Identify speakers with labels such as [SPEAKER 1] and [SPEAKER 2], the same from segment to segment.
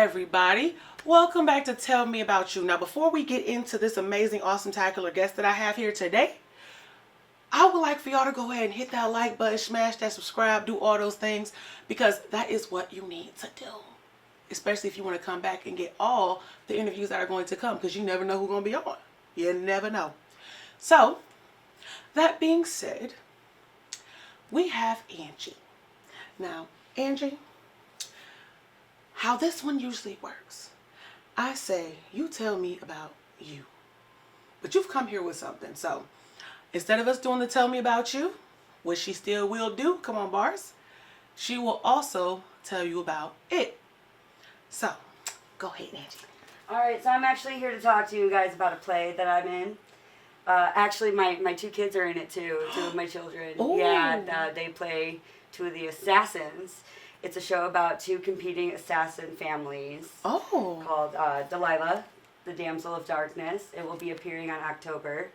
[SPEAKER 1] everybody. Welcome back to Tell Me About You. Now, before we get into this amazing, awesome, tacular guest that I have here today, I would like for y'all to go ahead and hit that like button, smash that subscribe, do all those things, because that is what you need to do. Especially if you want to come back and get all the interviews that are going to come, because you never know who's going to be on. You never know. So, that being said, we have Angie. Now, Angie, how this one usually works, I say, you tell me about you. But you've come here with something. So, instead of us doing the tell me about you, which she still will do, come on, bars, she will also tell you about it. So, go ahead, Angie.
[SPEAKER 2] Alright, so I'm actually here to talk to you guys about a play that I'm in. Actually, my two kids are in it too, two of my children.
[SPEAKER 1] Ooh.
[SPEAKER 2] Yeah, they play two of the assassins. It's a show about two competing assassin families called Delilah, the Damsel of Darkness. It will be appearing on October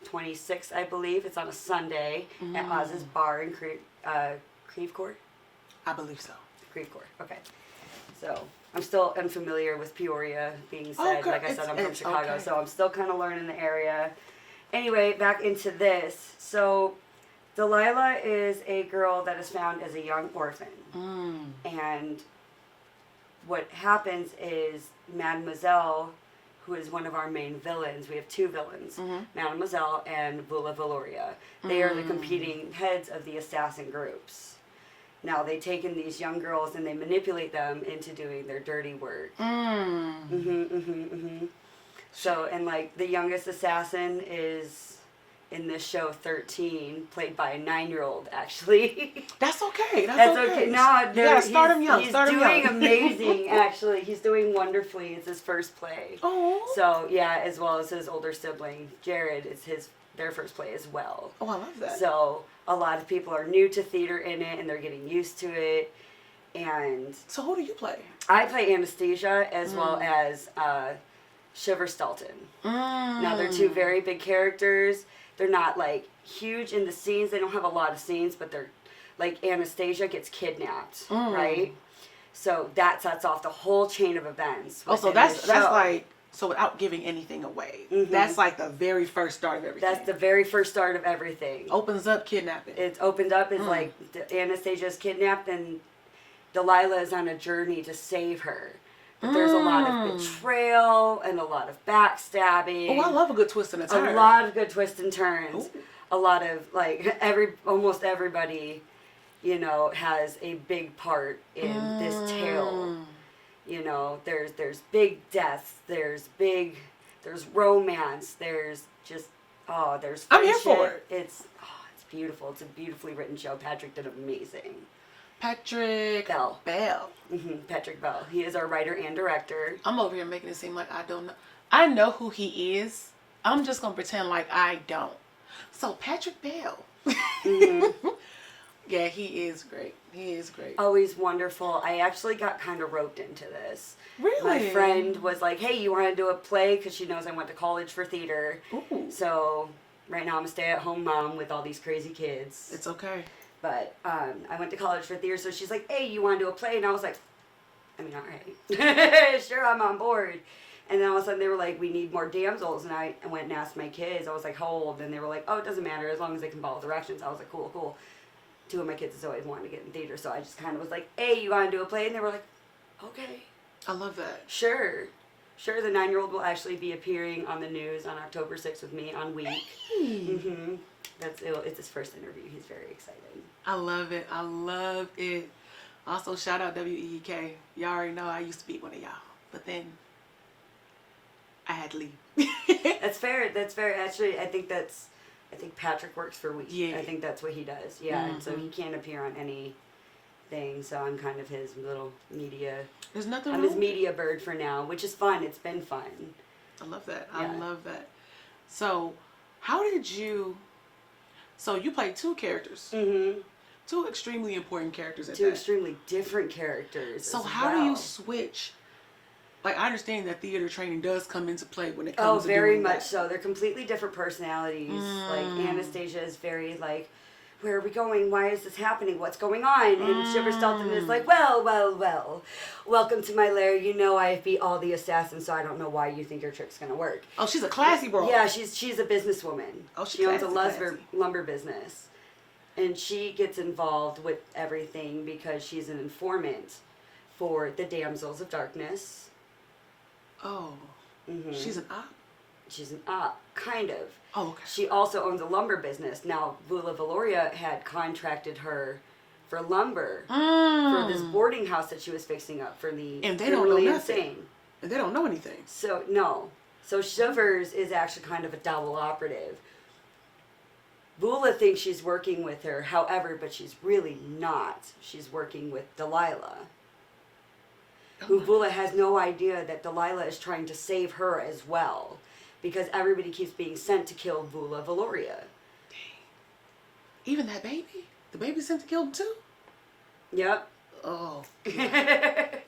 [SPEAKER 2] 26th, I believe. It's on a Sunday at Oz's Bar in Creve Court.
[SPEAKER 1] I believe so.
[SPEAKER 2] Creve Court, okay. So, I'm still unfamiliar with Peoria being said.
[SPEAKER 1] Okay.
[SPEAKER 2] Like I said, I'm from Chicago,
[SPEAKER 1] okay.
[SPEAKER 2] so I'm still kind of learning the area. Anyway, back into this. So, Delilah is a girl that is found as a young orphan. And what happens is Mademoiselle, who is one of our main villains, we have two villains, Mademoiselle and Vula Valoria. They are the competing heads of the assassin groups. Now, they take in these young girls and they manipulate them into doing their dirty work. So, and like the youngest assassin is in this show 13, played by a 9-year-old actually.
[SPEAKER 1] That's okay. That's okay.
[SPEAKER 2] No,
[SPEAKER 1] you gotta start him young.
[SPEAKER 2] He's
[SPEAKER 1] start him
[SPEAKER 2] doing
[SPEAKER 1] young.
[SPEAKER 2] amazing actually. He's doing wonderfully. It's his first play.
[SPEAKER 1] Oh.
[SPEAKER 2] So yeah, as well as his older sibling Jared, it's their first play as well.
[SPEAKER 1] Oh, I love that.
[SPEAKER 2] So a lot of people are new to theater in it, and they're getting used to it. And
[SPEAKER 1] so who do you play?
[SPEAKER 2] I play Anastasia as well as Shiver Stelton. Now they're two very big characters. They're not like huge in the scenes. They don't have a lot of scenes, but they're like Anastasia gets kidnapped, right? So that sets off the whole chain of events.
[SPEAKER 1] Oh, so that's like, so without giving anything away, that's like the very first start of everything.
[SPEAKER 2] That's the very first start of everything.
[SPEAKER 1] Opens up kidnapping.
[SPEAKER 2] It's opened up as like Anastasia's kidnapped and Delilah is on a journey to save her. But there's a lot of betrayal and a lot of backstabbing.
[SPEAKER 1] Oh, I love a good twist and a turn.
[SPEAKER 2] A lot of good twists and turns. Ooh. A lot of like almost everybody, you know, has a big part in this tale. You know, there's big deaths, there's romance, there's just there's friendship.
[SPEAKER 1] I'm here for it.
[SPEAKER 2] It's beautiful. It's a beautifully written show. Patrick did amazing.
[SPEAKER 1] Patrick Bell.
[SPEAKER 2] Patrick Bell. He is our writer and director.
[SPEAKER 1] I'm over here making it seem like I don't know. I know who he is. I'm just going to pretend like I don't. So, Patrick Bell. Yeah, he is great. He is great.
[SPEAKER 2] Always wonderful. I actually got kind of roped into this.
[SPEAKER 1] Really?
[SPEAKER 2] My friend was like, hey, you want to do a play? Because she knows I went to college for theater. Ooh. So, right now I'm a stay-at-home mom with all these crazy kids.
[SPEAKER 1] It's okay.
[SPEAKER 2] But I went to college for theater, so she's like, hey, you want to do a play? And I was like, I mean, all right. Sure, I'm on board. And then all of a sudden they were like, we need more damsels. And I went and asked my kids. I was like, how old? And they were like, oh, it doesn't matter as long as they can follow directions. I was like, cool, cool. Two of my kids has always wanted to get in theater, so I just kind of was like, hey, you want to do a play? And they were like, okay.
[SPEAKER 1] I love that.
[SPEAKER 2] Sure. Sure, the 9-year-old will actually be appearing on the news on October 6th with me on Week.
[SPEAKER 1] Hey.
[SPEAKER 2] It's his first interview. He's very excited.
[SPEAKER 1] I love it. I love it. Also, shout out WEEK. Y'all already know I used to be one of y'all. But then, I had to leave.
[SPEAKER 2] That's fair. That's fair. Actually, I think Patrick works for Week.
[SPEAKER 1] Yeah.
[SPEAKER 2] I think that's what he does. Yeah, and so he can't appear on anything. So I'm kind of his little media.
[SPEAKER 1] There's nothing
[SPEAKER 2] I'm
[SPEAKER 1] wrong.
[SPEAKER 2] his media bird for now, which is fun. It's been fun.
[SPEAKER 1] I love that.
[SPEAKER 2] Yeah.
[SPEAKER 1] I love that. So, how did you... So, you played two characters. Two extremely important characters at
[SPEAKER 2] Two
[SPEAKER 1] that.
[SPEAKER 2] extremely different characters.
[SPEAKER 1] So, how do you switch... Like, I understand that theater training does come into play when it comes to
[SPEAKER 2] very
[SPEAKER 1] doing
[SPEAKER 2] much
[SPEAKER 1] that.
[SPEAKER 2] so. They're completely different personalities. Like, Anastasia is very, like, where are we going? Why is this happening? What's going on? And Shiver Stelton is like, well, welcome to my lair. You know I beat all the assassins, so I don't know why you think your trick's gonna work.
[SPEAKER 1] Oh, she's a classy broad.
[SPEAKER 2] Yeah, she's a businesswoman.
[SPEAKER 1] Oh,
[SPEAKER 2] she owns a
[SPEAKER 1] classy.
[SPEAKER 2] lumber business. And she gets involved with everything because she's an informant for the Damsels of Darkness.
[SPEAKER 1] Oh. Mm-hmm. She's an op?
[SPEAKER 2] She's an op, kind of.
[SPEAKER 1] Oh, okay.
[SPEAKER 2] She also owns a lumber business. Now, Vula Valoria had contracted her for lumber for this boarding house that she was fixing up for the
[SPEAKER 1] and they don't know nothing.
[SPEAKER 2] Insane.
[SPEAKER 1] And they don't know anything.
[SPEAKER 2] So, no. So Shivers is actually kind of a double operative. Vula thinks she's working with her, however, but she's really not. She's working with Delilah. Who Vula has no idea that Delilah is trying to save her as well. Because everybody keeps being sent to kill Vula Valoria.
[SPEAKER 1] Dang. Even that baby? The baby's sent to kill him too?
[SPEAKER 2] Yep.
[SPEAKER 1] Oh.
[SPEAKER 2] The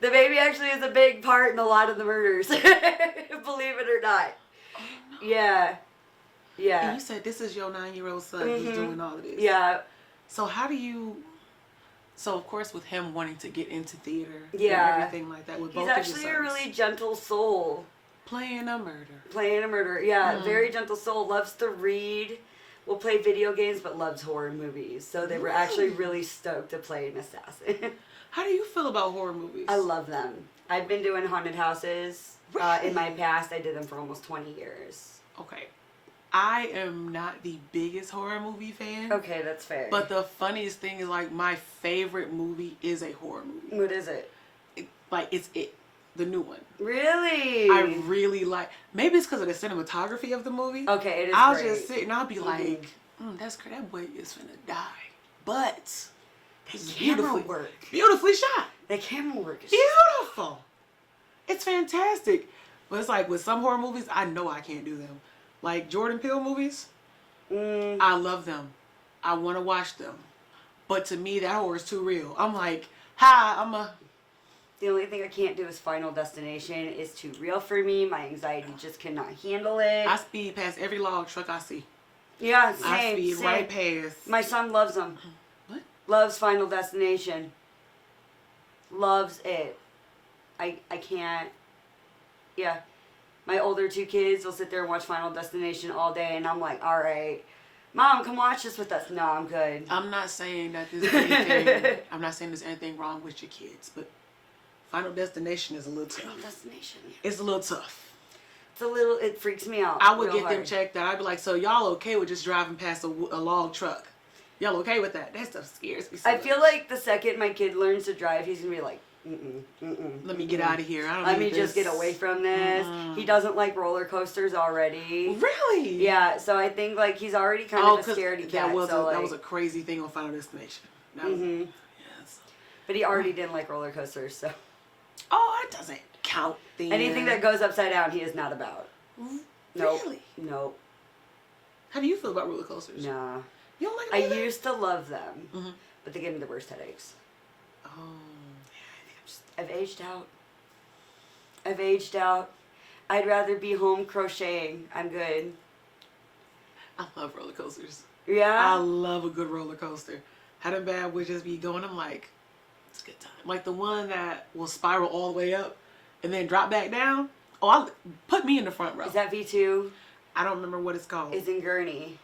[SPEAKER 2] baby actually is a big part in a lot of the murders. Believe it or not.
[SPEAKER 1] Oh, no.
[SPEAKER 2] Yeah. Yeah.
[SPEAKER 1] And you said this is your 9-year-old son who's doing all of this.
[SPEAKER 2] Yeah.
[SPEAKER 1] So how do you... So, of course, with him wanting to get into theater and everything like that, with
[SPEAKER 2] he's
[SPEAKER 1] both of
[SPEAKER 2] actually
[SPEAKER 1] your
[SPEAKER 2] a
[SPEAKER 1] sons,
[SPEAKER 2] really gentle soul.
[SPEAKER 1] Playing a murder.
[SPEAKER 2] Playing a murder. Yeah, very gentle soul. Loves to read. Will play video games, but loves horror movies. So they were actually really stoked to play an assassin.
[SPEAKER 1] How do you feel about horror movies?
[SPEAKER 2] I love them. I've been doing haunted houses.
[SPEAKER 1] Really?
[SPEAKER 2] In my past, I did them for almost 20 years.
[SPEAKER 1] Okay. I am not the biggest horror movie fan.
[SPEAKER 2] Okay, that's fair.
[SPEAKER 1] But the funniest thing is, like, my favorite movie is a horror movie.
[SPEAKER 2] What is it?
[SPEAKER 1] It's It. The new one.
[SPEAKER 2] Really?
[SPEAKER 1] I really like... Maybe it's because of the cinematography of the movie.
[SPEAKER 2] Okay, it is
[SPEAKER 1] I'll
[SPEAKER 2] great.
[SPEAKER 1] just sit and I'll be like, that's great. That boy is finna die. But...
[SPEAKER 2] The camera work.
[SPEAKER 1] Beautifully shot.
[SPEAKER 2] The camera work is
[SPEAKER 1] Beautiful. It's fantastic. But it's like with some horror movies, I know I can't do them. Like Jordan Peele movies, I love them. I want to watch them. But to me, that horror is too real. I'm like,
[SPEAKER 2] The only thing I can't do is Final Destination. It's too real for me. My anxiety just cannot handle it.
[SPEAKER 1] I speed past every log truck I see.
[SPEAKER 2] Yeah, same.
[SPEAKER 1] I speed right past.
[SPEAKER 2] My son loves them.
[SPEAKER 1] What?
[SPEAKER 2] Loves Final Destination. Loves it. I can't. Yeah. My older two kids will sit there and watch Final Destination all day, and I'm like, all right, Mom, come watch this with us. No, I'm good.
[SPEAKER 1] I'm not saying that there's anything. I'm not saying there's anything wrong with your kids, but Final Destination is a little tough.
[SPEAKER 2] Final Destination.
[SPEAKER 1] It's a little tough.
[SPEAKER 2] It freaks me out.
[SPEAKER 1] I would
[SPEAKER 2] real
[SPEAKER 1] get them
[SPEAKER 2] hard.
[SPEAKER 1] checked out. I'd be like, so y'all okay with just driving past a log truck? Y'all okay with that? That stuff scares me so
[SPEAKER 2] I
[SPEAKER 1] much.
[SPEAKER 2] feel like the second my kid learns to drive, he's gonna be like,
[SPEAKER 1] Let me get out of here. I don't
[SPEAKER 2] Let
[SPEAKER 1] need
[SPEAKER 2] me just
[SPEAKER 1] this.
[SPEAKER 2] get away from this. He doesn't like roller coasters already.
[SPEAKER 1] Really?
[SPEAKER 2] Yeah, so I think like he's already kind of a scaredy cat.
[SPEAKER 1] That was
[SPEAKER 2] so,
[SPEAKER 1] that was a crazy thing on Final Destination. That was, yes.
[SPEAKER 2] But he already didn't like roller coasters, so
[SPEAKER 1] Oh, that doesn't count. Then.
[SPEAKER 2] anything that goes upside down, he is not about. Nope.
[SPEAKER 1] Really?
[SPEAKER 2] Nope.
[SPEAKER 1] How do you feel about roller coasters?
[SPEAKER 2] Nah.
[SPEAKER 1] You don't like
[SPEAKER 2] I
[SPEAKER 1] them either?
[SPEAKER 2] used to love them, but they give me the worst headaches.
[SPEAKER 1] Oh.
[SPEAKER 2] I've aged out. I've aged out. I'd rather be home crocheting. I'm good.
[SPEAKER 1] I love roller coasters. I
[SPEAKER 2] Yeah?
[SPEAKER 1] love a good roller coaster. How them bad would just be going, I'm like, it's a good time. Like the one that will spiral all the way up and then drop back down. Oh, put me in the front row.
[SPEAKER 2] Is that V2?
[SPEAKER 1] I don't remember what it's called.
[SPEAKER 2] It's in Gurney.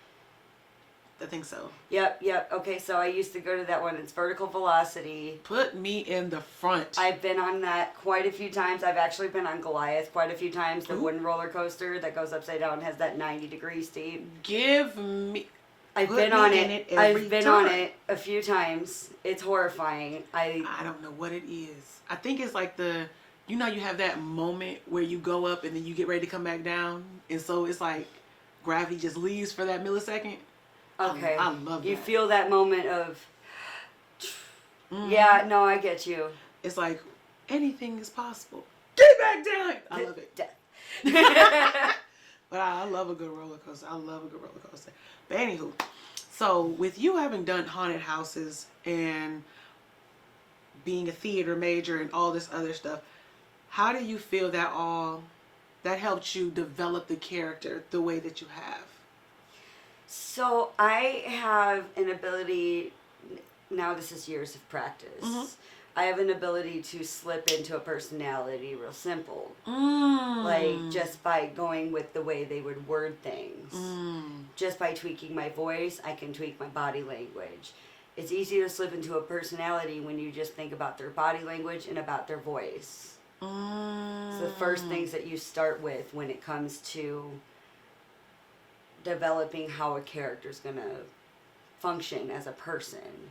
[SPEAKER 1] I think so.
[SPEAKER 2] Yep. Okay, so I used to go to that one. It's Vertical Velocity.
[SPEAKER 1] Put me in the front.
[SPEAKER 2] I've been on that quite a few times. I've actually been on Goliath quite a few times. The wooden roller coaster that goes upside down and has that 90-degree steep.
[SPEAKER 1] Give me...
[SPEAKER 2] I've
[SPEAKER 1] Put
[SPEAKER 2] been
[SPEAKER 1] me
[SPEAKER 2] on
[SPEAKER 1] in
[SPEAKER 2] it.
[SPEAKER 1] it every
[SPEAKER 2] I've been
[SPEAKER 1] time.
[SPEAKER 2] on it a few times. It's horrifying.
[SPEAKER 1] I don't know what it is. I think it's like the... You know you have that moment where you go up and then you get ready to come back down. And so it's like gravity just leaves for that millisecond.
[SPEAKER 2] Okay.
[SPEAKER 1] I love that.
[SPEAKER 2] You feel that moment of... Yeah, no, I get you.
[SPEAKER 1] It's like anything is possible. Get back down! I love it.
[SPEAKER 2] Death.
[SPEAKER 1] But I love a good roller coaster. I love a good roller coaster. But anywho, so with you having done haunted houses and being a theater major and all this other stuff, how do you feel that helped you develop the character the way that you have?
[SPEAKER 2] So I have an ability, now this is years of practice.
[SPEAKER 1] Mm-hmm.
[SPEAKER 2] I have an ability to slip into a personality real simple.
[SPEAKER 1] Mm.
[SPEAKER 2] Like just by going with the way they would word things.
[SPEAKER 1] Mm.
[SPEAKER 2] Just by tweaking my voice, I can tweak my body language. It's easy to slip into a personality when you just think about their body language and about their voice.
[SPEAKER 1] Mm.
[SPEAKER 2] So the first things that you start with when it comes to developing how a character's gonna function as a person.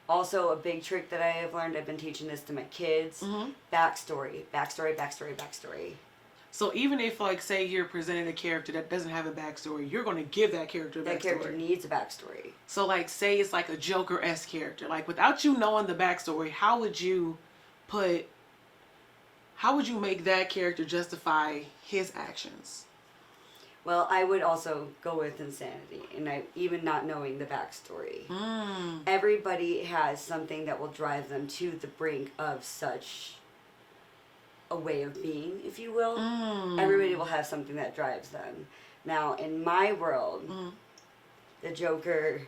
[SPEAKER 2] Also, a big trick that I have learned, I've been teaching this to my kids,
[SPEAKER 1] Mm-hmm.
[SPEAKER 2] backstory, backstory, backstory, backstory.
[SPEAKER 1] So even if, like, say you're presenting a character that doesn't have a backstory, you're going to give that character a backstory.
[SPEAKER 2] That character needs a backstory.
[SPEAKER 1] So, like, say it's like a Joker-esque character. Like, without you knowing the backstory, how would you make that character justify his actions?
[SPEAKER 2] Well, I would also go with insanity, and even not knowing the backstory.
[SPEAKER 1] Mm.
[SPEAKER 2] Everybody has something that will drive them to the brink of such a way of being, if you will.
[SPEAKER 1] Mm.
[SPEAKER 2] Everybody will have something that drives them. Now, in my world, the Joker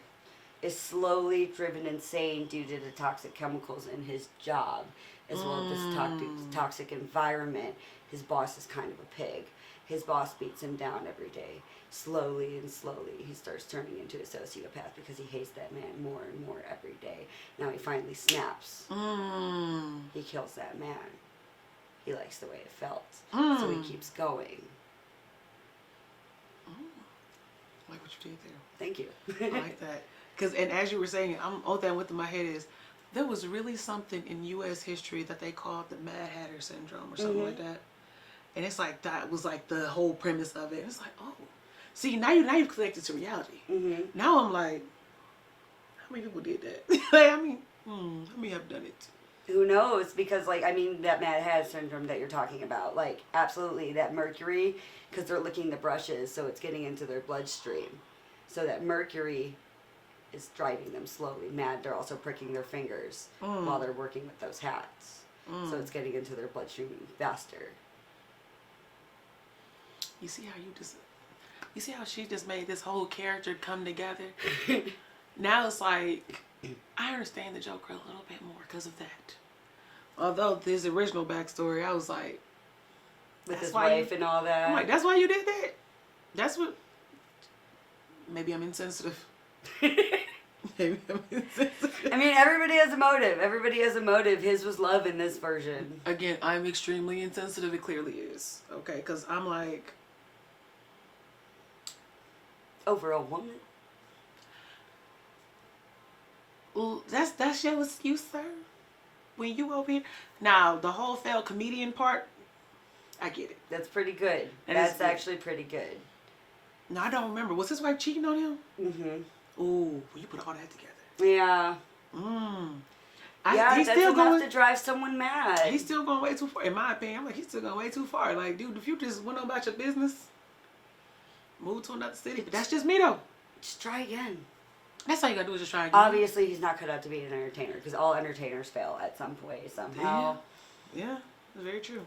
[SPEAKER 2] is slowly driven insane due to the toxic chemicals in his job, as well as this toxic environment. His boss is kind of a pig. His boss beats him down every day. Slowly and slowly, he starts turning into a sociopath because he hates that man more and more every day. Now he finally snaps.
[SPEAKER 1] Mm.
[SPEAKER 2] He kills that man. He likes the way it felt. So he keeps going.
[SPEAKER 1] I like what you did there.
[SPEAKER 2] Thank you.
[SPEAKER 1] I like that. And as you were saying, all that went through my head is, there was really something in U.S. history that they called the Mad Hatter Syndrome or something like that. And it's like, that was like the whole premise of it. And it's like, oh. See, now you've connected to reality. Now I'm like, how many people did that? How many have done it?
[SPEAKER 2] Who knows? Because, like, I mean, that Mad Hatter Syndrome that you're talking about, like, absolutely, that mercury, because they're licking the brushes, so it's getting into their bloodstream. So that mercury is driving them slowly mad. They're also pricking their fingers while they're working with those hats. So it's getting into their bloodstream faster.
[SPEAKER 1] You see how she just made this whole character come together? Now it's like, I understand the Joker a little bit more because of that. Although his original backstory, I was like,
[SPEAKER 2] with his wife and all that.
[SPEAKER 1] I'm like, that's why you did that? That's what... Maybe I'm insensitive. Maybe I'm insensitive.
[SPEAKER 2] I mean, everybody has a motive. Everybody has a motive. His was love in this version.
[SPEAKER 1] Again, I'm extremely insensitive. It clearly is. Okay, because I'm like...
[SPEAKER 2] Over a woman?
[SPEAKER 1] Well, that's your excuse, sir? When you over here... Now, the whole failed comedian part, I get it.
[SPEAKER 2] That's pretty good. That's actually pretty good.
[SPEAKER 1] No, I don't remember. Was his wife cheating on him?
[SPEAKER 2] Mm-hmm.
[SPEAKER 1] Ooh, well, you put all that together.
[SPEAKER 2] Yeah.
[SPEAKER 1] He's
[SPEAKER 2] that's
[SPEAKER 1] still
[SPEAKER 2] enough
[SPEAKER 1] going
[SPEAKER 2] to drive someone mad.
[SPEAKER 1] He's still going way too far, in my opinion. I'm like, he's still going way too far. Like, dude, if you just went on about your business, move to another city. But that's just me, though.
[SPEAKER 2] Just try again.
[SPEAKER 1] That's all you gotta do is just try again.
[SPEAKER 2] Obviously, he's not cut out to be an entertainer because all entertainers fail at some point, somehow.
[SPEAKER 1] Yeah, that's very true.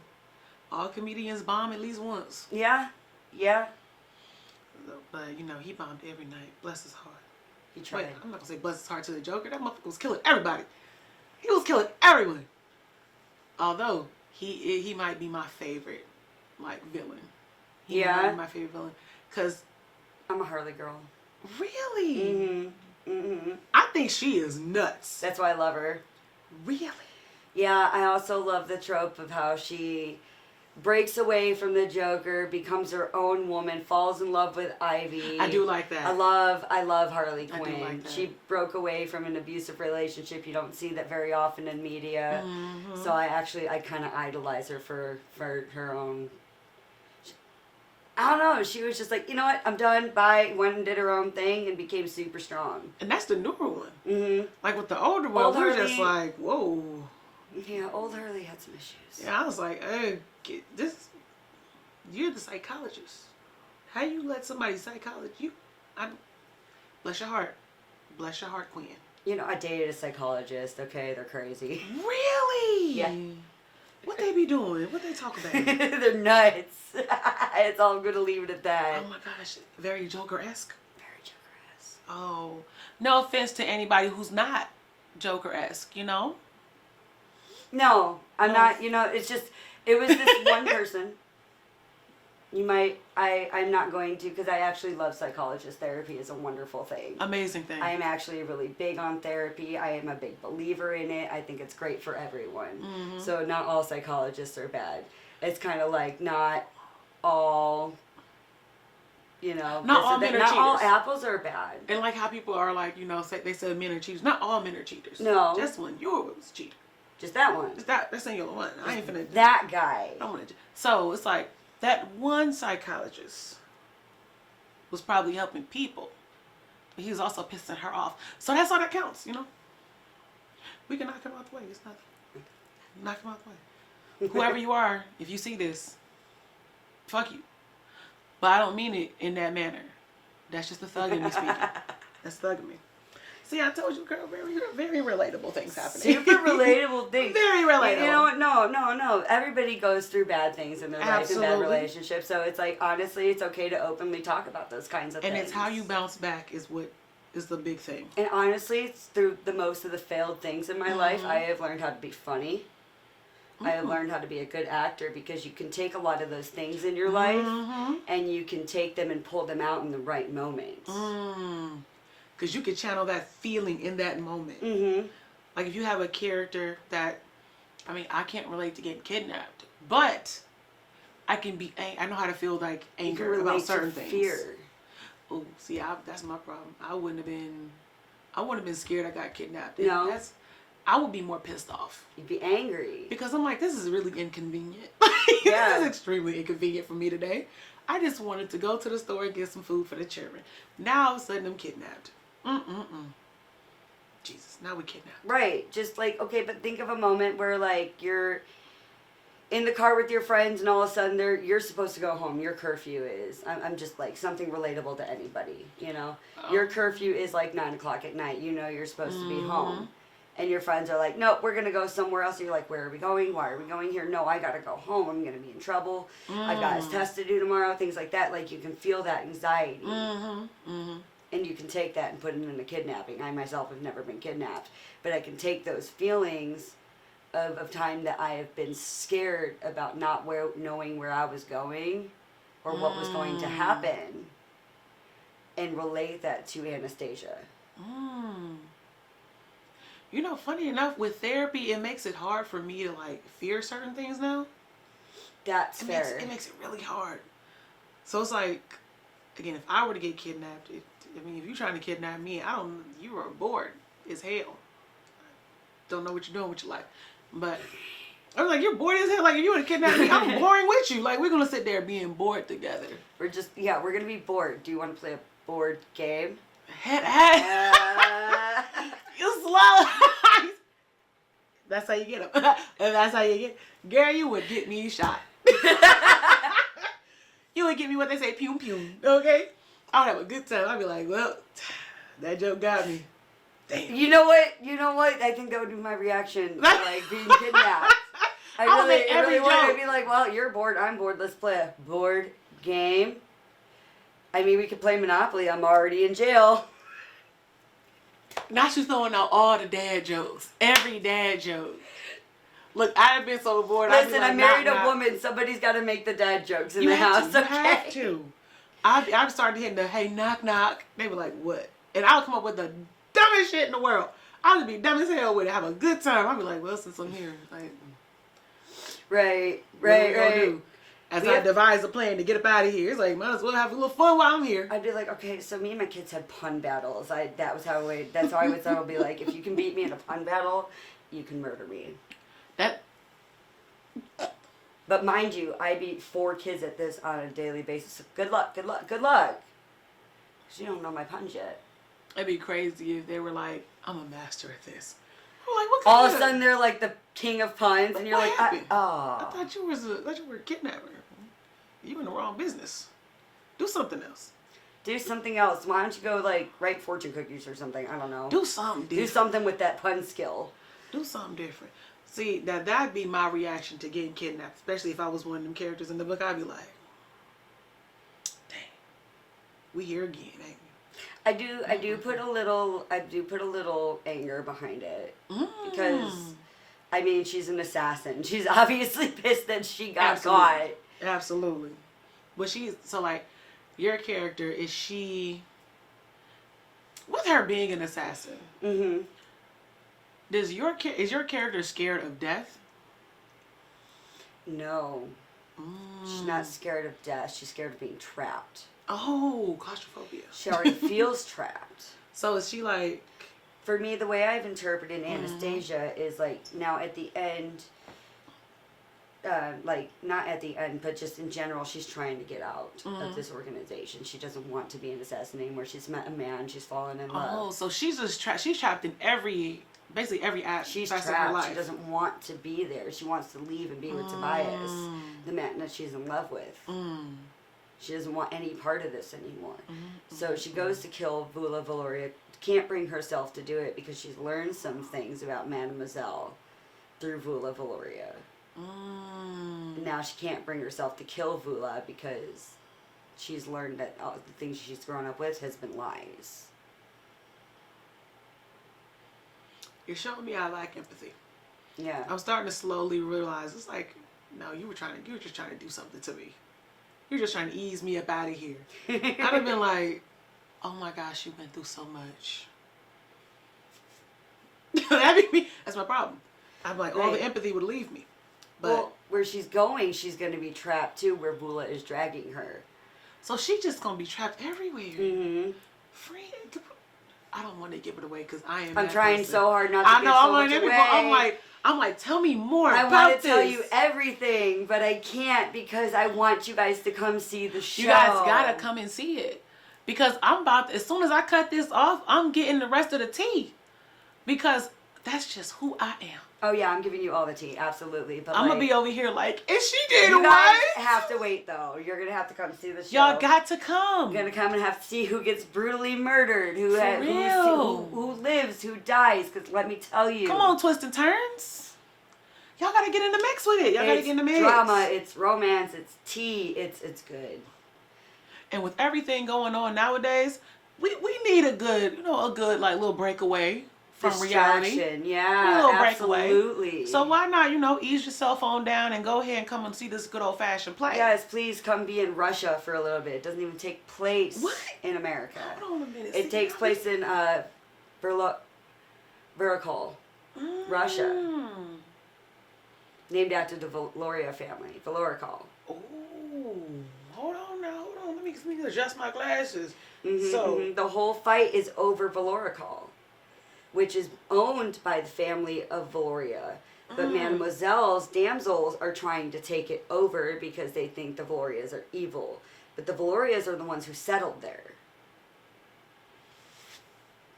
[SPEAKER 1] All comedians bomb at least once.
[SPEAKER 2] Yeah.
[SPEAKER 1] But, he bombed every night. Bless his heart.
[SPEAKER 2] He tried.
[SPEAKER 1] Wait, I'm not gonna say bless his heart to the Joker. That motherfucker was killing everybody. He was killing everyone. Although, he might be my favorite, villain. He might be my favorite villain. Because...
[SPEAKER 2] I'm a Harley girl.
[SPEAKER 1] Really? I think she is nuts.
[SPEAKER 2] That's why I love her.
[SPEAKER 1] Really?
[SPEAKER 2] Yeah, I also love the trope of how she breaks away from the Joker, becomes her own woman, falls in love with Ivy.
[SPEAKER 1] I do like that.
[SPEAKER 2] I love Harley Quinn.
[SPEAKER 1] I do like that.
[SPEAKER 2] She broke away from an abusive relationship. You don't see that very often in media. So I kind of idolize her for her own... I don't know. She was just like, you know what? I'm done. Bye. Went and did her own thing and became super strong.
[SPEAKER 1] And that's the newer one. Like with the older one, we're just like, whoa.
[SPEAKER 2] Yeah, old Harley had some issues.
[SPEAKER 1] Yeah, I was like, hey, you're the psychologist. How you let somebody bless your heart. Bless your heart, Queen.
[SPEAKER 2] I dated a psychologist. Okay, they're crazy.
[SPEAKER 1] Really?
[SPEAKER 2] Yeah.
[SPEAKER 1] What they be doing? What they talk about?
[SPEAKER 2] They're nuts. It's all I'm going to leave it at that.
[SPEAKER 1] Oh my gosh. Very Joker-esque.
[SPEAKER 2] Very Joker-esque.
[SPEAKER 1] Oh, no offense to anybody who's not Joker-esque, you know?
[SPEAKER 2] No, I'm
[SPEAKER 1] No.
[SPEAKER 2] not. You know, it's just it was this one person. You might. I'm not going to because I actually love psychologist therapy. Is a wonderful thing.
[SPEAKER 1] Amazing thing.
[SPEAKER 2] I am actually really big on therapy. I am a big believer in it. I think it's great for everyone.
[SPEAKER 1] Mm-hmm.
[SPEAKER 2] So not all psychologists are bad. It's kind of like not all, you know,
[SPEAKER 1] Not all men are
[SPEAKER 2] not all
[SPEAKER 1] cheaters.
[SPEAKER 2] apples are bad.
[SPEAKER 1] And like how people are like, you know, say they said men are cheaters. Not all men are cheaters.
[SPEAKER 2] No.
[SPEAKER 1] Just one. You was a cheater.
[SPEAKER 2] Just that one.
[SPEAKER 1] Just that. That's singular one. I ain't finna.
[SPEAKER 2] That guy.
[SPEAKER 1] I want to. So it's like that one psychologist was probably helping people, but he was also pissing her off. So that's all that counts, you know. We can knock him out the way. It's nothing. Knock him out the way. Whoever you are, if you see this, fuck you. But I don't mean it in that manner. That's just the thug in me speaking. That's thug in me. See, I told you, girl, very relatable things happening.
[SPEAKER 2] Super relatable things.
[SPEAKER 1] Very relatable.
[SPEAKER 2] You know what? No. Everybody goes through bad things in their life and bad
[SPEAKER 1] Absolutely.
[SPEAKER 2] relationships. So it's like, honestly, it's okay to openly talk about those kinds of
[SPEAKER 1] And
[SPEAKER 2] things.
[SPEAKER 1] it's how you bounce back is what is the big thing.
[SPEAKER 2] And honestly, it's through the most of the failed things in my life,
[SPEAKER 1] Mm-hmm.
[SPEAKER 2] I have learned how to be funny. I have learned how to be a good actor because you can take a lot of those things in your life
[SPEAKER 1] Mm-hmm.
[SPEAKER 2] and you can take them and pull them out in the right moment.
[SPEAKER 1] Because you can channel that feeling in that moment.
[SPEAKER 2] Mm-hmm.
[SPEAKER 1] Like if you have a character that, I mean, I can't relate to getting kidnapped, but I can be, I know how to feel like
[SPEAKER 2] You can
[SPEAKER 1] anger
[SPEAKER 2] relate
[SPEAKER 1] about
[SPEAKER 2] to
[SPEAKER 1] certain things.
[SPEAKER 2] fear.
[SPEAKER 1] Oh, see, that's my problem. I wouldn't have been scared I got kidnapped.
[SPEAKER 2] No.
[SPEAKER 1] I would be more pissed off.
[SPEAKER 2] You'd be angry.
[SPEAKER 1] Because I'm like, this is really inconvenient.
[SPEAKER 2] Yeah.
[SPEAKER 1] This is extremely inconvenient for me today. I just wanted to go to the store and get some food for the children. Now all of a sudden I'm kidnapped. Jesus, now we kidnapped.
[SPEAKER 2] Right. Just like, okay, but think of a moment where like you're in the car with your friends and all of a sudden you're supposed to go home. Your curfew is, I'm just like something relatable to anybody, you know. Your curfew is like 9 o'clock at night. You know you're supposed to be home. And your friends are like, nope, we're going to go somewhere else. And you're like, where are we going? Why are we going here? No, I got to go home. I'm going to be in trouble. I've got this test to do tomorrow. Things like that. Like, you can feel that anxiety. And you can take that and put it into kidnapping. I myself have never been kidnapped. But I can take those feelings of time that I have been scared about not knowing where I was going or what was going to happen and relate that to Anastasia.
[SPEAKER 1] You know, funny enough, with therapy, it makes it hard for me to like fear certain things now.
[SPEAKER 2] That's
[SPEAKER 1] It
[SPEAKER 2] fair.
[SPEAKER 1] makes it really hard. So it's like, again, if I were to get kidnapped, if you're trying to kidnap me, you are bored as hell. Don't know what you're doing with your life. But I was like, you're bored as hell. Like, if you want to kidnap me, I'm boring with you. Like, we're going to sit there being bored together.
[SPEAKER 2] We're going to be bored. Do you want to play a board game?
[SPEAKER 1] You slow. That's how you get them. That's how you get. Gary, you would get me shot. You would get me what they say, pew pew. Okay? I would have a good time. I'd be like, well, that joke got me. Damn.
[SPEAKER 2] You know what? I think that would be my reaction to like being kidnapped. I really would. I'd be like, well, you're bored. I'm bored. Let's play a board game. I mean, we could play Monopoly. I'm already in jail.
[SPEAKER 1] Now she's throwing out all the dad jokes. Every dad joke. Look, I've been so bored.
[SPEAKER 2] Listen,
[SPEAKER 1] like,
[SPEAKER 2] I married
[SPEAKER 1] knock,
[SPEAKER 2] a
[SPEAKER 1] knock.
[SPEAKER 2] woman. Somebody's got to make the dad jokes in
[SPEAKER 1] You
[SPEAKER 2] the
[SPEAKER 1] have
[SPEAKER 2] house.
[SPEAKER 1] to. You
[SPEAKER 2] Okay.
[SPEAKER 1] have to. I've started hitting the, hey, knock, knock. They were like, what? And I'll come up with the dumbest shit in the world. I'll just be dumb as hell with it. Have a good time. I'll be like, well, since I'm here, like,
[SPEAKER 2] Right.
[SPEAKER 1] what are we gonna do? As I devise a plan to get up out of here. It's like, might as well have a little fun while I'm here.
[SPEAKER 2] I'd be like, okay, so me and my kids had pun battles. That's how I would say. I'll be like, if you can beat me in a pun battle, you can murder me. But mind you, I beat 4 kids at this on a daily basis. So good luck. Because you don't know my puns yet.
[SPEAKER 1] It'd be crazy if they were like, I'm a master at this. I'm like, what
[SPEAKER 2] All
[SPEAKER 1] kind
[SPEAKER 2] of a sudden, they're like the king of puns, and you're
[SPEAKER 1] what
[SPEAKER 2] like,
[SPEAKER 1] happened? I
[SPEAKER 2] oh.
[SPEAKER 1] thought you were a kidnapper. You in the wrong business. Do something else.
[SPEAKER 2] Do something else. Why don't you go, like, write fortune cookies or something? I don't know.
[SPEAKER 1] Do something different.
[SPEAKER 2] Do something with that pun skill.
[SPEAKER 1] Do something different. See, that'd be my reaction to getting kidnapped, especially if I was one of them characters in the book. I'd be like, dang, we here again, ain't we?
[SPEAKER 2] I do put a little anger behind it because, I mean, she's an assassin. She's obviously pissed that she got caught.
[SPEAKER 1] Absolutely. But so like, your character, is she, with her being an assassin,
[SPEAKER 2] Mm-hmm.
[SPEAKER 1] is your character scared of death?
[SPEAKER 2] No. She's not scared of death. She's scared of being trapped.
[SPEAKER 1] Oh, claustrophobia.
[SPEAKER 2] She already feels trapped.
[SPEAKER 1] So is she like...
[SPEAKER 2] For me, the way I've interpreted Anastasia is like, now at the end, like, not at the end, but just in general, she's trying to get out of this organization. She doesn't want to be an assassin anymore. She's met a man. She's fallen in love.
[SPEAKER 1] Oh, so she's just she's trapped in basically every aspect
[SPEAKER 2] She's
[SPEAKER 1] of her
[SPEAKER 2] trapped.
[SPEAKER 1] life.
[SPEAKER 2] She doesn't want to be there. She wants to leave and be with Tobias, the man that she's in love with. She doesn't want any part of this anymore. So she goes to kill Vula Valoria. Can't bring herself to do it because she's learned some things about Mademoiselle through Vula Valoria. Now she can't bring herself to kill Vula because she's learned that all the things she's grown up with has been lies.
[SPEAKER 1] You're showing me I lack empathy.
[SPEAKER 2] Yeah.
[SPEAKER 1] I'm starting to slowly realize it's like, no, you were just trying to do something to me. You're just trying to ease me up out of here. I'd have been like, oh my gosh, you went through so much. That'd be me. That's my problem. I'm like, all the empathy would leave me. But
[SPEAKER 2] Well, where she's going, she's going to be trapped too, where Vula is dragging her.
[SPEAKER 1] so she's just gonna be trapped everywhere.
[SPEAKER 2] Mm-hmm.
[SPEAKER 1] Free. I don't want to give it away because I am.
[SPEAKER 2] I'm
[SPEAKER 1] that
[SPEAKER 2] trying
[SPEAKER 1] person.
[SPEAKER 2] so hard not to
[SPEAKER 1] I
[SPEAKER 2] give
[SPEAKER 1] know.
[SPEAKER 2] so
[SPEAKER 1] I'm
[SPEAKER 2] much
[SPEAKER 1] like,
[SPEAKER 2] away.
[SPEAKER 1] I'm like, tell me more.
[SPEAKER 2] I
[SPEAKER 1] about
[SPEAKER 2] want to tell
[SPEAKER 1] this.
[SPEAKER 2] you everything, but I can't because I want you guys to come see the show.
[SPEAKER 1] You guys gotta come and see it because as soon as I cut this off, I'm getting the rest of the tea because that's just who I am.
[SPEAKER 2] Oh yeah, I'm giving you all the tea, absolutely. But
[SPEAKER 1] I'm gonna be over here like, and she did
[SPEAKER 2] you guys
[SPEAKER 1] what?
[SPEAKER 2] have to wait though. You're gonna have to come see the show.
[SPEAKER 1] Y'all got to come.
[SPEAKER 2] You're gonna come and have to see who gets brutally murdered, who lives, who dies. Because let me tell you,
[SPEAKER 1] Come on, twists and turns. Y'all gotta get in the mix with it. Y'all gotta get in the mix.
[SPEAKER 2] Drama, it's romance, it's tea, it's good.
[SPEAKER 1] And with everything going on nowadays, we need a good like little breakaway from reality.
[SPEAKER 2] Yeah,
[SPEAKER 1] a little
[SPEAKER 2] absolutely.
[SPEAKER 1] breakaway. So why not, ease your cell phone down and go ahead and come and see this good old fashioned play.
[SPEAKER 2] Yes, please come be in Russia for a little bit. It doesn't even take place in America.
[SPEAKER 1] Hold on a minute.
[SPEAKER 2] It takes place in Veracol, Russia. Named after the Valoria family, Valoricol.
[SPEAKER 1] Oh, hold on now. Hold on. Let me adjust my glasses.
[SPEAKER 2] The whole fight is over Valoricol, which is owned by the family of Valoria. But Mademoiselle's damsels are trying to take it over because they think the Valorias are evil. But the Valorias are the ones who settled there.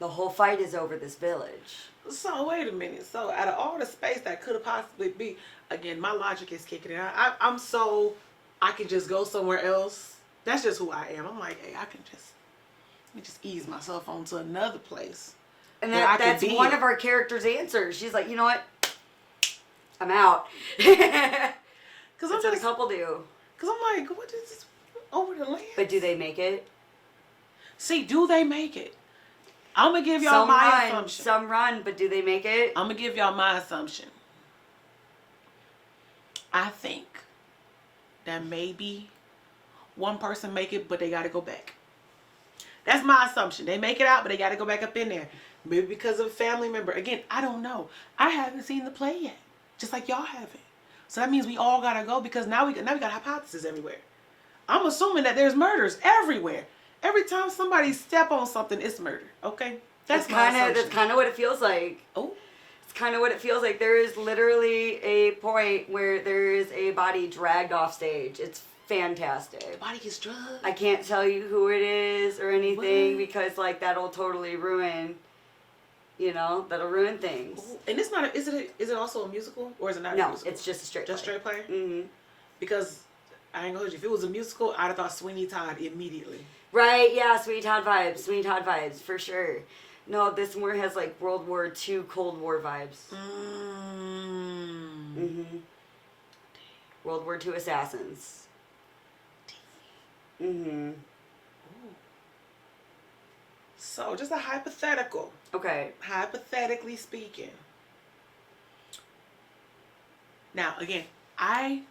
[SPEAKER 2] The whole fight is over this village.
[SPEAKER 1] So wait a minute. So out of all the space that could have possibly be, again, my logic is kicking in. I can just go somewhere else. That's just who I am. I'm like, hey, let me just ease myself onto another place.
[SPEAKER 2] And that's one of our characters' answers. She's like, you know what? I'm out. Because that's what a couple do.
[SPEAKER 1] Because I'm like, what is this over the land?
[SPEAKER 2] But do they make it?
[SPEAKER 1] See, do they make it? I'm going to give y'all my assumption.
[SPEAKER 2] Some run, but do they make it?
[SPEAKER 1] I'm going to give y'all my assumption. I think that maybe one person make it, but they got to go back. That's my assumption. They make it out, but they got to go back up in there. Maybe because of a family member. Again, I don't know. I haven't seen the play yet. Just like y'all haven't. So that means we all got to go because now we got hypotheses everywhere. I'm assuming that there's murders everywhere. Every time somebody step on something, it's murder. Okay? That's kind
[SPEAKER 2] of what it feels like.
[SPEAKER 1] Oh.
[SPEAKER 2] It's kind of what it feels like. There is literally a point where there is a body dragged off stage. It's fantastic.
[SPEAKER 1] The body gets drugged.
[SPEAKER 2] I can't tell you who it is or anything because that'll totally ruin, that'll ruin things.
[SPEAKER 1] Ooh. And it's not, is it also a musical or is it not a musical?
[SPEAKER 2] No, it's just a straight play.
[SPEAKER 1] Just straight play?
[SPEAKER 2] Mm-hmm.
[SPEAKER 1] Because, I ain't gonna hold you, if it was a musical, I'd have thought Sweeney Todd immediately.
[SPEAKER 2] Right, yeah, Sweeney Todd vibes, for sure. No, this more has World War II, Cold War vibes. World War II assassins.
[SPEAKER 1] So, just a hypothetical.
[SPEAKER 2] Okay.
[SPEAKER 1] Hypothetically speaking. Now, again, I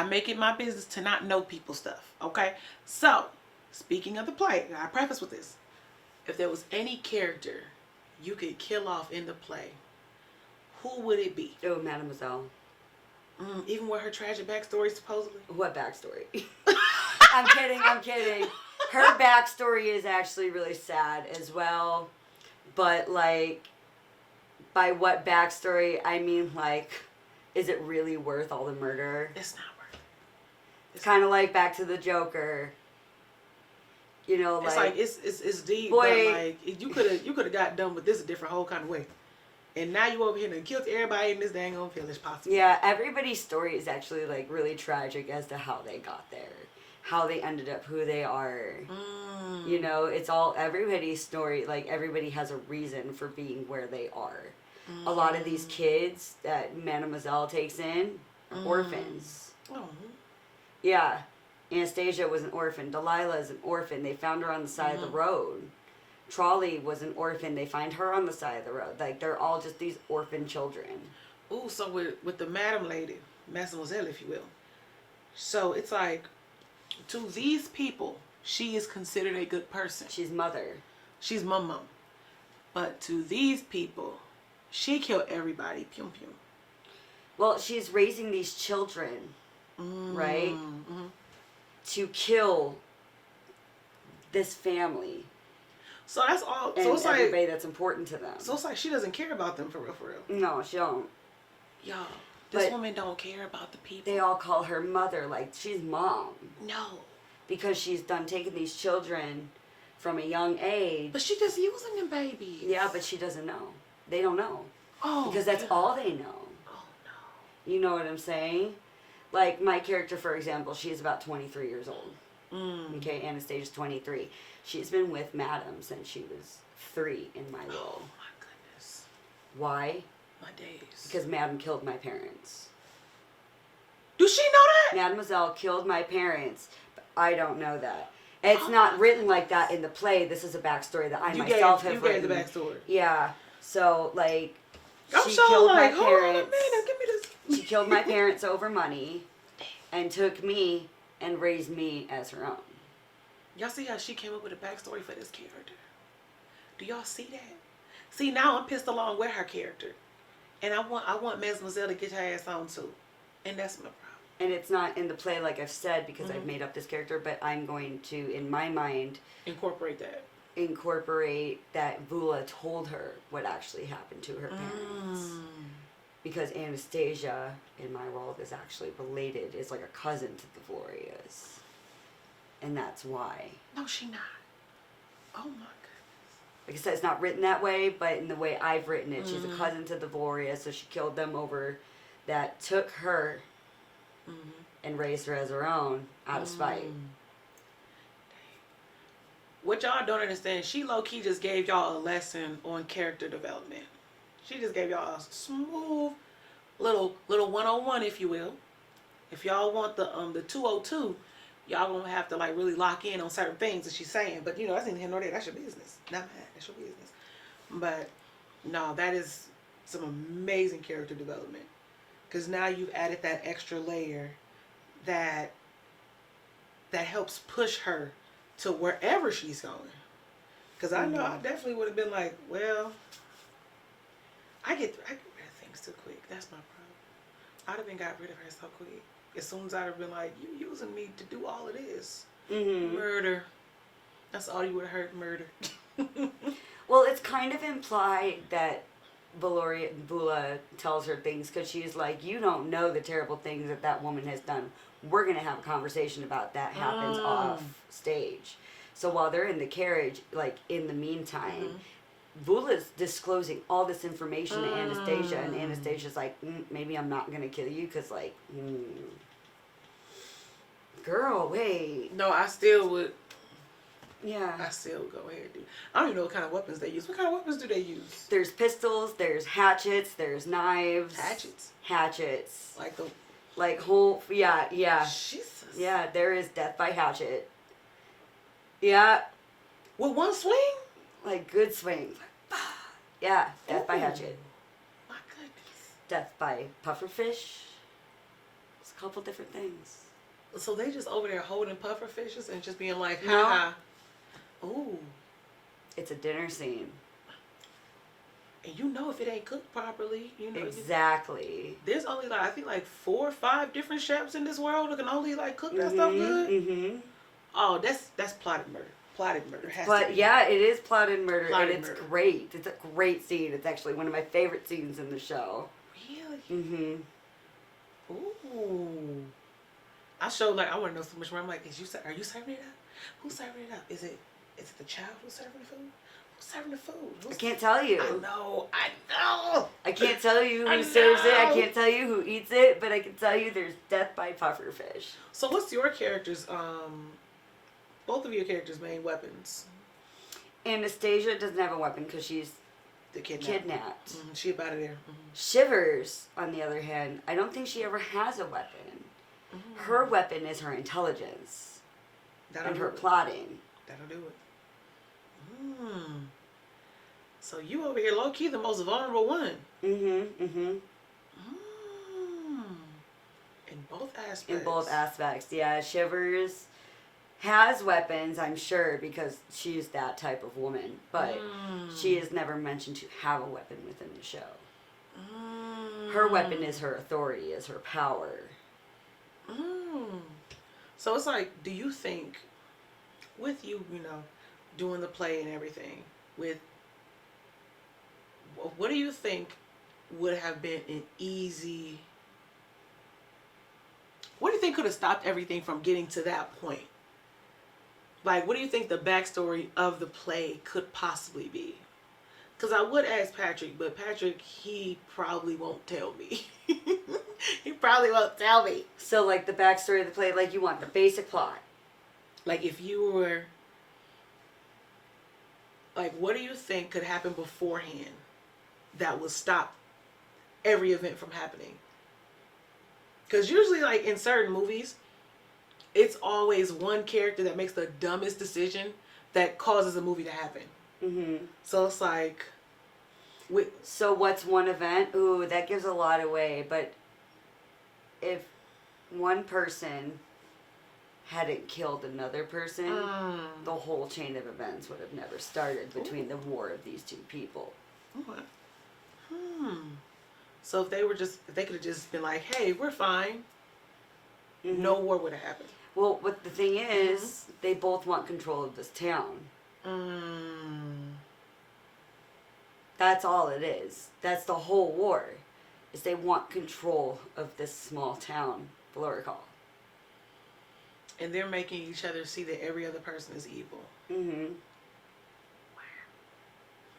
[SPEAKER 1] make it my business to not know people's stuff. Okay? So, speaking of the play, I preface with this. If there was any character you could kill off in the play, who would it be?
[SPEAKER 2] Oh, Mademoiselle.
[SPEAKER 1] Even with her tragic backstory, supposedly?
[SPEAKER 2] What backstory? I'm kidding. Her backstory is actually really sad as well. But, like, by what backstory, I mean, like, is it really worth all the murder?
[SPEAKER 1] It's not worth it.
[SPEAKER 2] It's kind of like back to the Joker. You know, like...
[SPEAKER 1] It's deep,
[SPEAKER 2] boy,
[SPEAKER 1] but, like, you could have got done with this a different whole kind of way. And now you over here and killed everybody in this dang old village, possibly.
[SPEAKER 2] Yeah, everybody's story is actually, like, really tragic as to how they got there. How they ended up who they are. You know, it's all everybody's story. Like, everybody has a reason for being where they are. A lot of these kids that Mademoiselle takes in are orphans.
[SPEAKER 1] Oh.
[SPEAKER 2] Yeah. Anastasia was an orphan. Delilah is an orphan. They found her on the side of the road. Trolley was an orphan. They find her on the side of the road. Like, they're all just these orphan children.
[SPEAKER 1] Ooh, so with the madam lady, Mademoiselle, if you will. So it's like, to these people, she is considered a good person.
[SPEAKER 2] She's mother.
[SPEAKER 1] She's mum. But to these people, she killed everybody. Pew pew.
[SPEAKER 2] Well, she's raising these children, right? To kill this family.
[SPEAKER 1] So that's all.
[SPEAKER 2] And
[SPEAKER 1] so it's
[SPEAKER 2] everybody
[SPEAKER 1] like
[SPEAKER 2] that's important to them.
[SPEAKER 1] So it's like she doesn't care about them for real, for real.
[SPEAKER 2] No, she don't.
[SPEAKER 1] Y'all, this
[SPEAKER 2] But
[SPEAKER 1] woman don't care about the people.
[SPEAKER 2] they all call her mother, like she's mom.
[SPEAKER 1] No.
[SPEAKER 2] Because she's done taking these children from a young age.
[SPEAKER 1] But she just using them babies.
[SPEAKER 2] Yeah, but she doesn't know. They don't know.
[SPEAKER 1] Oh.
[SPEAKER 2] Because that's all they know.
[SPEAKER 1] Oh no.
[SPEAKER 2] You know what I'm saying? Like my character, for example, she's about 23 years old. Okay, Anastasia's 23. She's been with Madam since she was 3 in my role.
[SPEAKER 1] Oh my goodness.
[SPEAKER 2] Why?
[SPEAKER 1] My days.
[SPEAKER 2] Because Madam killed my parents.
[SPEAKER 1] Do she know that?
[SPEAKER 2] Mademoiselle killed my parents. But I don't know that. It's not written like that in the play. This is a backstory that I myself have written.
[SPEAKER 1] You gave the backstory.
[SPEAKER 2] Yeah. So, like,
[SPEAKER 1] I'm
[SPEAKER 2] she
[SPEAKER 1] so
[SPEAKER 2] killed
[SPEAKER 1] like,
[SPEAKER 2] my
[SPEAKER 1] hold on a
[SPEAKER 2] parents.
[SPEAKER 1] minute, give me this.
[SPEAKER 2] She killed my parents over money and took me and raised me as her own.
[SPEAKER 1] Y'all see how she came up with a backstory for this character? Do y'all see that? See, now I'm pissed along with her character. And I want Mademoiselle to get her ass on too. And that's my problem.
[SPEAKER 2] And it's not in the play, like I've said, because I've made up this character, but I'm going to, in my mind,
[SPEAKER 1] incorporate
[SPEAKER 2] that Vula told her what actually happened to her parents. Because Anastasia, in my role, is actually related, is like a cousin to the Glorias. And that's why.
[SPEAKER 1] No, she not. Oh my goodness.
[SPEAKER 2] Like I said, it's not written that way, but in the way I've written it, she's a cousin to the Glorias, so she killed them over that took her and raised her as her own out of spite.
[SPEAKER 1] What y'all don't understand, she low-key just gave y'all a lesson on character development. She just gave y'all a smooth little 101, if you will. If y'all want the 202, y'all gonna have to like really lock in on certain things that she's saying. But you know, that's neither here nor there. That's your business, not mine. That's your business. But no, that is some amazing character development. Because now you've added that extra layer that helps push her to wherever she's going. Because I know I definitely would have been like, well, I get rid of things too quick. That's my problem. I'd have been got rid of her so quick. As soon as I'd have been like, you using me to do all of this. Murder. That's all you would have heard, murder.
[SPEAKER 2] Well, it's kind of implied that Vula tells her things because she's like, you don't know the terrible things that woman has done. We're going to have a conversation about that happens off stage. So while they're in the carriage, like in the meantime, Vula's disclosing all this information to Anastasia, and Anastasia's like, maybe I'm not going to kill you because like, girl, wait.
[SPEAKER 1] No, I still would.
[SPEAKER 2] Yeah.
[SPEAKER 1] I still would go ahead and do. I don't even know what kind of weapons they use. What kind of weapons do they use?
[SPEAKER 2] There's pistols, there's hatchets, there's knives. Hatchets. Like whole, yeah.
[SPEAKER 1] Jesus.
[SPEAKER 2] Yeah, there is death by hatchet. Yeah.
[SPEAKER 1] With one swing?
[SPEAKER 2] Like good swings. Yeah, death by hatchet.
[SPEAKER 1] My goodness.
[SPEAKER 2] Death by pufferfish. It's a couple different things.
[SPEAKER 1] So they just over there holding puffer fishes and just being like,
[SPEAKER 2] No.
[SPEAKER 1] ha ha. Ooh.
[SPEAKER 2] It's a dinner scene.
[SPEAKER 1] And you know if it ain't cooked properly, you know.
[SPEAKER 2] Exactly.
[SPEAKER 1] There's only like, I think like 4 or 5 different chefs in this world who can only like cook that stuff good.
[SPEAKER 2] Mm-hmm.
[SPEAKER 1] Oh, that's plotted murder. Plotted murder has to
[SPEAKER 2] But
[SPEAKER 1] be.
[SPEAKER 2] yeah, it is plotted murder,
[SPEAKER 1] Plotted
[SPEAKER 2] and it's
[SPEAKER 1] murder.
[SPEAKER 2] great. It's a great scene. It's actually one of my favorite scenes in the show.
[SPEAKER 1] Really?
[SPEAKER 2] Mm-hmm.
[SPEAKER 1] Ooh. I showed like I want to know so much more. I'm like, are you serving it up? Who's serving it up? Is it the child who's serving the food? Who's serving the food?
[SPEAKER 2] I can't tell you.
[SPEAKER 1] I know.
[SPEAKER 2] I can't tell you
[SPEAKER 1] I
[SPEAKER 2] who serves it. I
[SPEAKER 1] know.
[SPEAKER 2] can't tell you who eats it, but I can tell you there's death by pufferfish.
[SPEAKER 1] So what's your character's both of your characters' main weapons?
[SPEAKER 2] Anastasia doesn't have a weapon because she's
[SPEAKER 1] The
[SPEAKER 2] kidnapped.
[SPEAKER 1] Mm-hmm. She about it there. Mm-hmm.
[SPEAKER 2] Shivers, on the other hand, I don't think she ever has a weapon.
[SPEAKER 1] Mm-hmm.
[SPEAKER 2] Her weapon is her intelligence and her plotting.
[SPEAKER 1] That'll do it. Mm. So you over here, low key, the most vulnerable one.
[SPEAKER 2] Mm-hmm. Mm-hmm.
[SPEAKER 1] Mm. In both aspects.
[SPEAKER 2] In both aspects, yeah. Shivers has weapons, I'm sure, because she's that type of woman. But she is never mentioned to have a weapon within the show. Her weapon is her authority, is her power.
[SPEAKER 1] So it's like, do you think, with you, doing the play and everything, what do you think would have been an easy, what do you think could have stopped everything from getting to that point? Like, what do you think the backstory of the play could possibly be? Because I would ask Patrick, but Patrick, he probably won't tell me. He probably won't tell me.
[SPEAKER 2] So, like, the backstory of the play, like, you want the basic plot.
[SPEAKER 1] Like, if you were, like, what do you think could happen beforehand that would stop every event from happening? Because usually, like, in certain movies, it's always one character that makes the dumbest decision that causes a movie to happen.
[SPEAKER 2] Mm-hmm.
[SPEAKER 1] So it's like...
[SPEAKER 2] So what's one event? Ooh, that gives a lot away. But if one person hadn't killed another person, the whole chain of events would have never started between the war of these two people.
[SPEAKER 1] Okay. So if they could have just been like, hey, we're fine, no war would have happened.
[SPEAKER 2] Well, what the thing is, they both want control of this town. That's all it is. That's the whole war. Is they want control of this small town, Valorical.
[SPEAKER 1] And they're making each other see that every other person is evil.
[SPEAKER 2] Mm-hmm.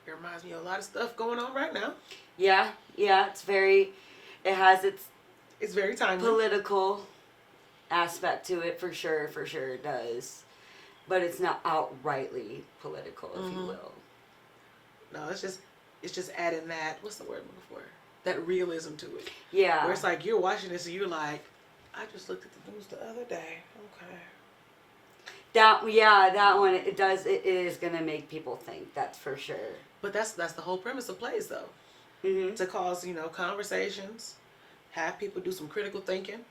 [SPEAKER 1] It reminds me of a lot of stuff going on right now.
[SPEAKER 2] Yeah, it has its
[SPEAKER 1] It's very timely.
[SPEAKER 2] political aspect to it, for sure it does. But it's not outrightly political, if you will.
[SPEAKER 1] No, it's just adding that, what's the word I'm looking for? That realism to it.
[SPEAKER 2] Yeah.
[SPEAKER 1] Where it's like you're watching this and you're like, I just looked at the news the other day. Okay.
[SPEAKER 2] That one, it is going to make people think, that's for sure.
[SPEAKER 1] But that's the whole premise of plays, though.
[SPEAKER 2] Mm-hmm.
[SPEAKER 1] To cause, conversations, have people do some critical thinking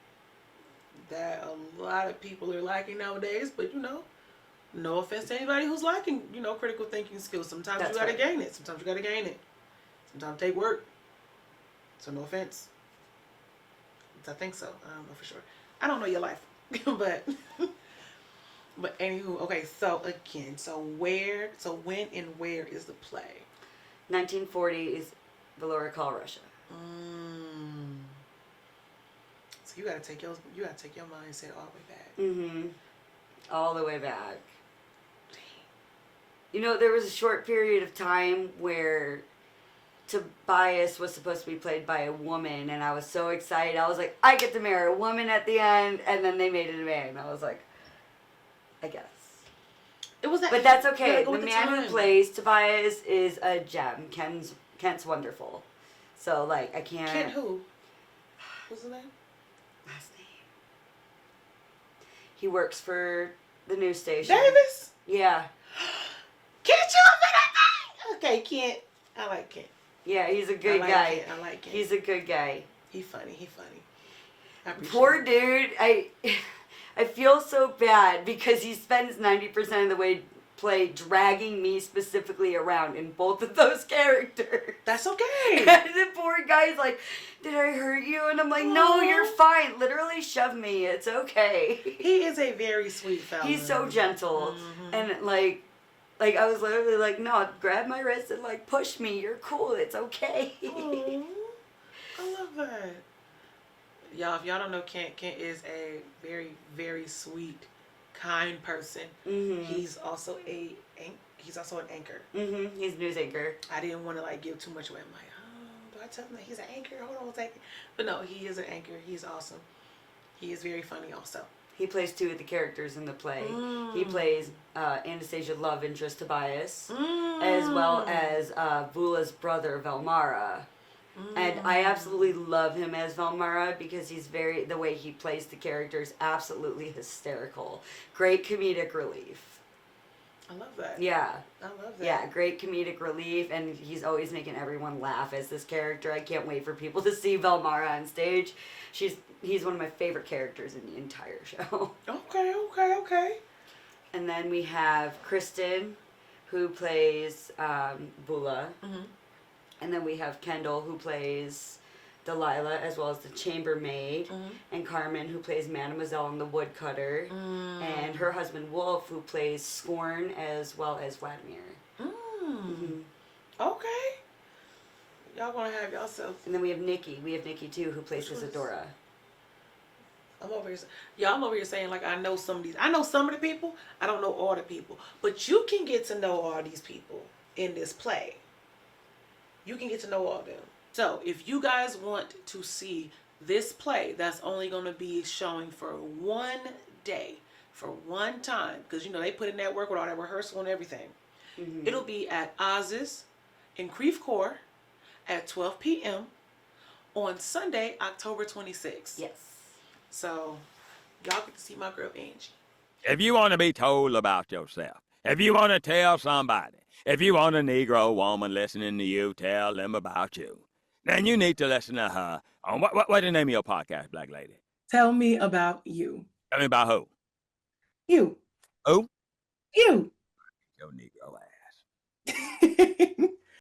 [SPEAKER 1] that a lot of people are lacking nowadays. But, no offense to anybody who's lacking, critical thinking skills. Sometimes
[SPEAKER 2] That's
[SPEAKER 1] you got to
[SPEAKER 2] right.
[SPEAKER 1] gain it. Sometimes you got to gain it. Sometimes take work. So no offense. I think so. I don't know for sure. I don't know your life. But anywho, okay, so again, when and where is the play?
[SPEAKER 2] 1940s, Valorical, Russia.
[SPEAKER 1] So you gotta take your mindset all the way back.
[SPEAKER 2] Mm-hmm. All the way back. There was a short period of time where Tobias was supposed to be played by a woman, and I was so excited. I was like, I get to marry a woman at the end, and then they made it a man. I was like, I guess.
[SPEAKER 1] It was that,
[SPEAKER 2] but that's okay.
[SPEAKER 1] Go
[SPEAKER 2] the man who plays Tobias is a gem. Kent's wonderful. So, like, I can't...
[SPEAKER 1] Kent who? What's his name?
[SPEAKER 2] Last name. He works for the news station.
[SPEAKER 1] Davis?
[SPEAKER 2] Yeah.
[SPEAKER 1] Get you up in that okay, Kent. I like Kent.
[SPEAKER 2] Yeah, he's a
[SPEAKER 1] I
[SPEAKER 2] good
[SPEAKER 1] like
[SPEAKER 2] guy.
[SPEAKER 1] Kent. I like Kent.
[SPEAKER 2] He's a good guy.
[SPEAKER 1] He funny. I appreciate
[SPEAKER 2] Poor
[SPEAKER 1] it.
[SPEAKER 2] dude. I feel so bad because he spends 90% of the way play dragging me specifically around in both of those characters.
[SPEAKER 1] That's okay.
[SPEAKER 2] And the poor guy's like, did I hurt you? And I'm like, no, you're fine. Literally shove me. It's okay.
[SPEAKER 1] He is a very sweet fella.
[SPEAKER 2] He's so gentle. And like I was literally like, no, grab my wrist and like push me. You're cool. It's okay.
[SPEAKER 1] Aww. I love that. Y'all, if y'all don't know Kent, Kent is a very, very sweet, kind person. He's also he's also an anchor.
[SPEAKER 2] He's a news anchor.
[SPEAKER 1] I didn't want to like give too much away. I'm like, oh, do I tell him that he's an anchor? Hold on a second. But no, he is an anchor. He's awesome. He is very funny also.
[SPEAKER 2] He plays two of the characters in the play. He plays Anastasia love interest Tobias, as well as Vula's brother Velmara. And I absolutely love him as Velmara because the way he plays the character is absolutely hysterical. Great comedic relief.
[SPEAKER 1] I love that.
[SPEAKER 2] Yeah.
[SPEAKER 1] I love that.
[SPEAKER 2] Yeah, great comedic relief, and he's always making everyone laugh as this character. I can't wait for people to see Velmara on stage. He's one of my favorite characters in the entire show.
[SPEAKER 1] Okay.
[SPEAKER 2] And then we have Kristen, who plays Bula. And then we have Kendall, who plays Delilah, as well as the chambermaid. And Carmen, who plays Mademoiselle and the woodcutter. And her husband, Wolf, who plays Scorn, as well as Vladimir.
[SPEAKER 1] Okay. Y'all gonna have yourselves.
[SPEAKER 2] And then we have Nikki. We have Nikki, too, who plays Isadora.
[SPEAKER 1] I'm over here saying, like, I know some of the people. I don't know all the people. But you can get to know all these people in this play. You can get to know all of them. So, if you guys want to see this play that's only going to be showing for one day, for one time, because, they put in that work with all that rehearsal and everything. It'll be at Oz's in Creve Coeur at 12 p.m. on Sunday, October 26th.
[SPEAKER 2] Yes.
[SPEAKER 1] So, y'all get to see my girl, Angie.
[SPEAKER 3] If you want to be told about yourself, if you want to tell somebody, if you want a Negro woman listening to you tell them about you, then you need to listen to her on what's the name of your podcast, Black Lady?
[SPEAKER 1] Tell me about you.
[SPEAKER 3] Tell me about who?
[SPEAKER 1] You.
[SPEAKER 3] Who?
[SPEAKER 1] You.
[SPEAKER 3] Your Negro ass.